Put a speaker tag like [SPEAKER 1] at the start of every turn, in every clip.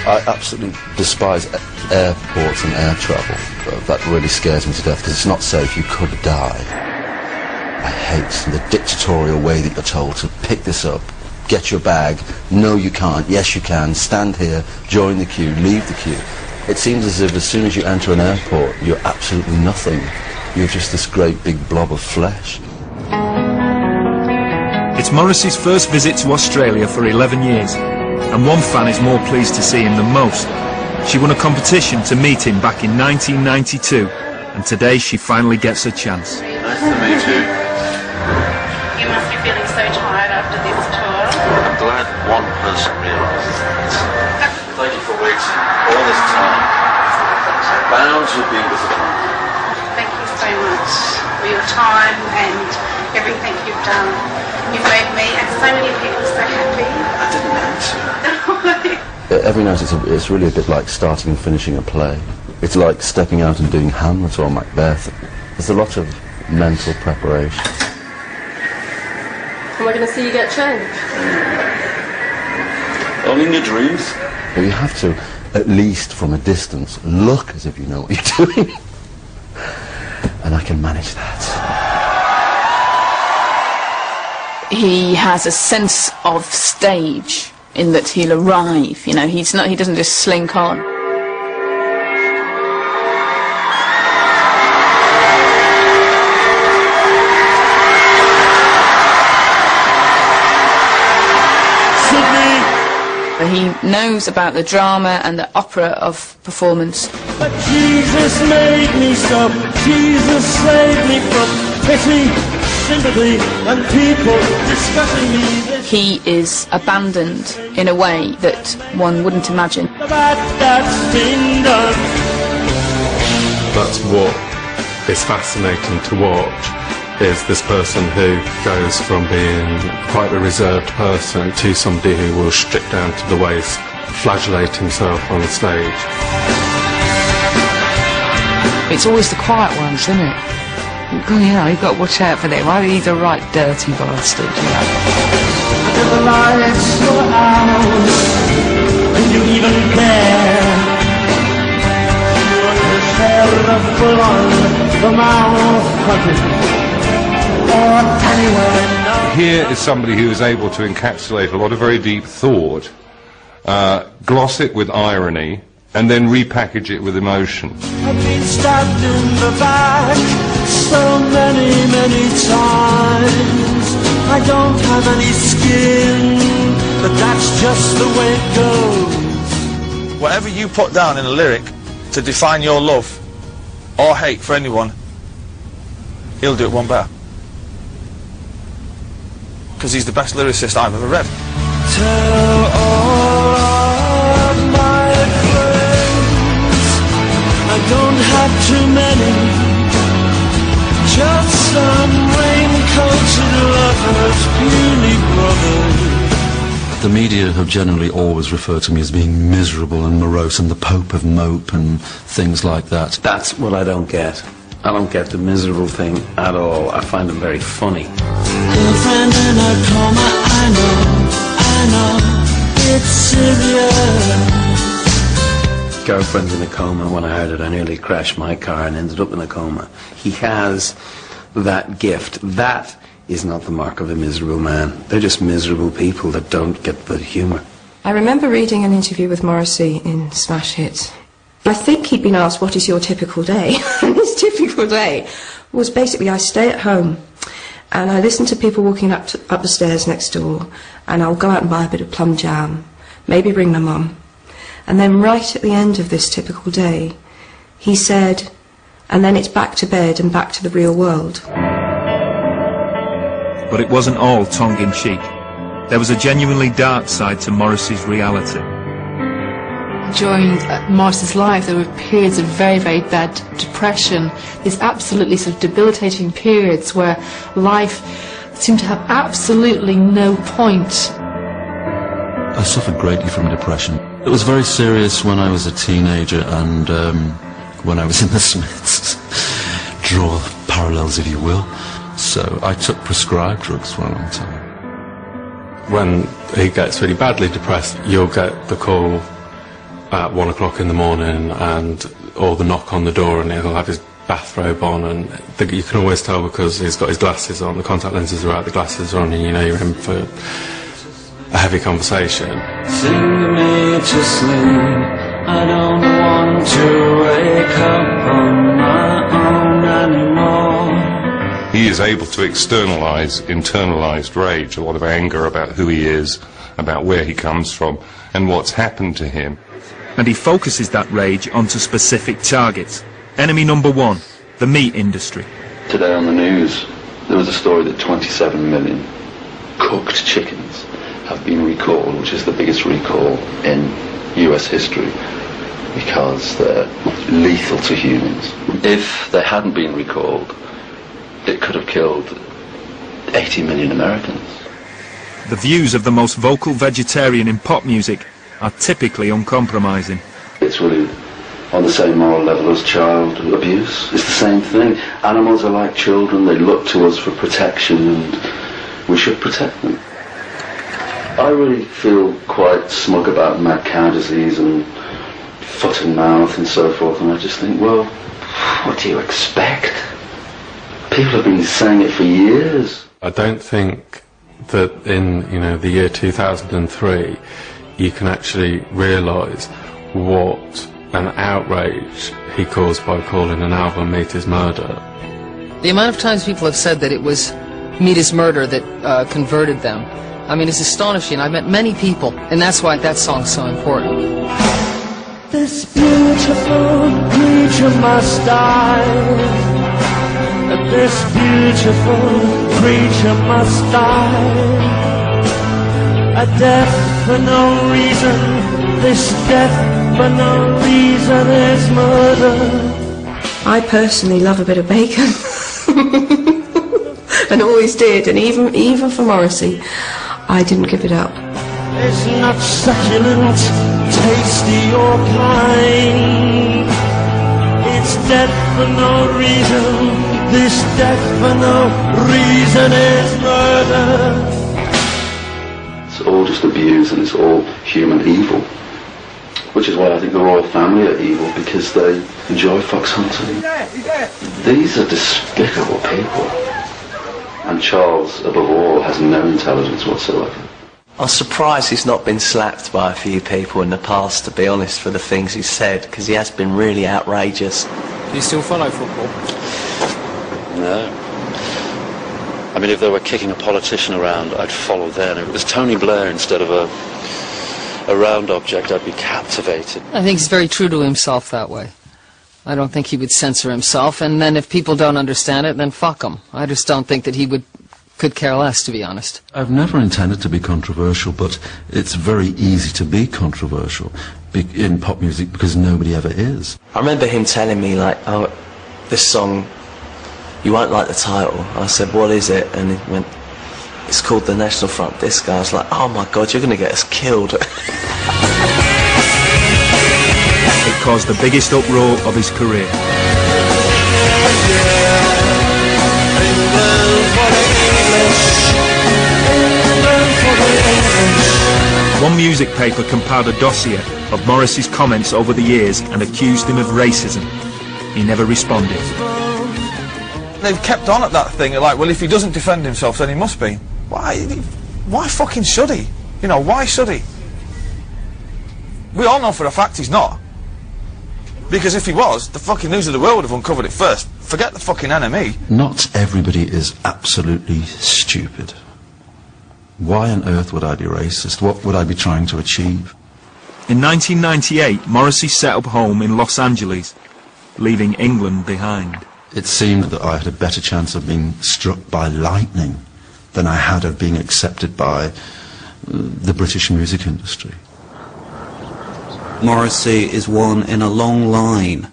[SPEAKER 1] I absolutely despise airports and air travel. That really scares me to death because it's not safe. You could die. I hate the dictatorial way that you're told to pick this up, get your bag, no you can't, yes you can, stand here, join the queue, leave the queue. It seems as if as soon as you enter an airport, you're absolutely nothing. You're just this great big blob of flesh.
[SPEAKER 2] It's Morrissey's first visit to Australia for 11 years, and one fan is more pleased to see him than most. She won a competition to meet him back in 1992, and today she finally gets a chance.
[SPEAKER 3] Nice to meet you.
[SPEAKER 4] You must be feeling so tired after this tour.
[SPEAKER 3] I'm glad one person realises that. Thank you for waiting all this time. Bound to be disappointed.
[SPEAKER 4] Thank you so much for your time and everything you've done. You've made me and so many people so happy.
[SPEAKER 3] I didn't mean to.
[SPEAKER 1] Every night it's really a bit like starting and finishing a play. It's like stepping out and doing Hamlet or Macbeth. There's a lot of mental preparation.
[SPEAKER 5] Am I going to see you get changed?
[SPEAKER 3] Only in your dreams.
[SPEAKER 1] But you have to, at least from a distance, look as if you know what you're doing. And I can manage that.
[SPEAKER 6] He has a sense of stage in that he'll arrive, you know, he doesn't just slink on. He knows about the drama and the opera of performance.
[SPEAKER 7] But Jesus made me so, Jesus saved me from pity, sympathy, and people discussing me.
[SPEAKER 6] He is abandoned in a way that one wouldn't imagine.
[SPEAKER 7] That's been done.
[SPEAKER 8] That's what is fascinating to watch, is this person who goes from being quite a reserved person to somebody who will strip down to the waist, flagellate himself on the stage.
[SPEAKER 9] It's always the quiet ones, isn't it? You know, you've got to watch out for them. I mean, he's a right dirty bastard, you know.
[SPEAKER 7] The lights go out, and you even care. You're the sheriff on the mouth country.
[SPEAKER 8] Here is somebody who is able to encapsulate a lot of very deep thought, gloss it with irony, and then repackage it with emotion.
[SPEAKER 7] I've been stabbed in the back so many, many times. I don't have any skin, but that's just the way it goes.
[SPEAKER 10] Whatever you put down in a lyric to define your love or hate for anyone, he'll do it one better. Because he's the best lyricist I've ever read.
[SPEAKER 7] Tell all of my friends I don't have too many, just some rain-coated lovers, puny brothers.
[SPEAKER 1] The media have generally always referred to me as being miserable and morose and the Pope of Mope and things like that.
[SPEAKER 11] That's what I don't get. I don't get the miserable thing at all. I find them very funny.
[SPEAKER 7] Girlfriend in a coma, I know, it's serious.
[SPEAKER 11] Girlfriend's in a coma. When I heard it, I nearly crashed my car and ended up in a coma. He has that gift. That is not the mark of a miserable man. They're just miserable people that don't get the humour.
[SPEAKER 5] I remember reading an interview with Morrissey in Smash Hit. I think he'd been asked, what is your typical day? And his typical day was basically, I stay at home and I listen to people walking up the stairs next door, and I'll go out and buy a bit of plum jam, maybe bring my mum. And then right at the end of this typical day, he said, and then it's back to bed and back to the real world.
[SPEAKER 2] But it wasn't all tongue-in-cheek. There was a genuinely dark side to Morrissey's reality.
[SPEAKER 12] During Morrissey's life, there were periods of very, very bad depression. These absolutely sort of debilitating periods where life seemed to have absolutely no point.
[SPEAKER 1] I suffered greatly from depression. It was very serious when I was a teenager and when I was in the Smiths. Draw parallels, if you will. So I took prescribed drugs for a long time.
[SPEAKER 8] When he gets really badly depressed, you'll get the call, at 1 o'clock in the morning, or the knock on the door, and he'll have his bathrobe on, and you can always tell because he's got his glasses on, the contact lenses are out, the glasses are on, and you know you're in for a heavy conversation.
[SPEAKER 7] Sing me to sleep, I don't want to wake up on my own anymore.
[SPEAKER 13] He is able to externalise internalised rage, a lot of anger about who he is, about where he comes from, and what's happened to him.
[SPEAKER 2] And he focuses that rage onto specific targets. Enemy number one, the meat industry.
[SPEAKER 1] Today on the news, there was a story that 27 million cooked chickens have been recalled, which is the biggest recall in US history, because they're lethal to humans. If they hadn't been recalled, it could have killed 80 million Americans.
[SPEAKER 2] The views of the most vocal vegetarian in pop music are typically uncompromising.
[SPEAKER 1] It's really on the same moral level as child abuse. It's the same thing. Animals are like children, they look to us for protection, and we should protect them. I really feel quite smug about mad cow disease and foot and mouth and so forth, and I just think, well, what do you expect? People have been saying it for years.
[SPEAKER 8] I don't think that in the year 2003 you can actually realise what an outrage he caused by calling an album Meat is Murder.
[SPEAKER 9] The amount of times people have said that it was Meat is Murder that converted them, I mean, it's astonishing. I've met many people, and that's why that song's so important.
[SPEAKER 7] This beautiful creature must die. This beautiful creature must die. A death for no reason. This death for no reason is murder.
[SPEAKER 5] I personally love a bit of bacon. And always did, and even for Morrissey, I didn't give it up.
[SPEAKER 7] It's not succulent, tasty or kind. It's death for no reason. This death for no reason is murder.
[SPEAKER 1] It's all just abuse and it's all human evil. Which is why I think the royal family are evil, because they enjoy fox hunting. These are despicable people. And Charles, above all, has no intelligence whatsoever.
[SPEAKER 14] I'm surprised he's not been slapped by a few people in the past, to be honest, for the things he's said, because he has been really outrageous.
[SPEAKER 15] Do you still follow football?
[SPEAKER 3] No. I mean, if they were kicking a politician around, I'd follow then. If it was Tony Blair instead of a round object, I'd be captivated.
[SPEAKER 9] I think he's very true to himself that way. I don't think he would censor himself, and then if people don't understand it, then fuck him. I just don't think that he could care less, to be honest.
[SPEAKER 16] I've never intended to be controversial, but it's very easy to be controversial in pop music because nobody ever is.
[SPEAKER 14] I remember him telling me, like, oh, this song, you won't like the title. I said, what is it? And he went, it's called The National Front Disco. I was like, oh my God, you're going to get us killed.
[SPEAKER 2] It caused the biggest uproar of his career. One music paper compiled a dossier of Morrissey's comments over the years and accused him of racism. He never responded.
[SPEAKER 10] They've kept on at that thing, like, well, if he doesn't defend himself, then he must be. Why fucking should he? You know, why should he? We all know for a fact he's not. Because if he was, the fucking news of the world would have uncovered it first. Forget the fucking enemy.
[SPEAKER 16] Not everybody is absolutely stupid. Why on earth would I be racist? What would I be trying to achieve?
[SPEAKER 2] In 1998, Morrissey set up home in Los Angeles, leaving England behind.
[SPEAKER 16] It seemed that I had a better chance of being struck by lightning than I had of being accepted by the British music industry.
[SPEAKER 17] Morrissey is one in a long line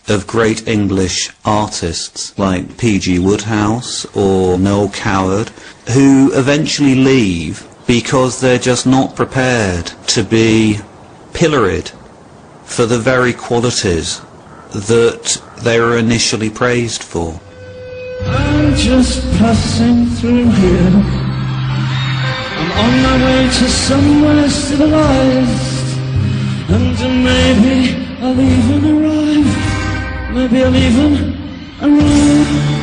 [SPEAKER 17] of great English artists like P.G. Wodehouse or Noel Coward, who eventually leave because they're just not prepared to be pilloried for the very qualities that they were initially praised for.
[SPEAKER 7] I'm just passing through here. I'm on my way to somewhere civilized. And maybe I'll even arrive. Maybe I'll even arrive.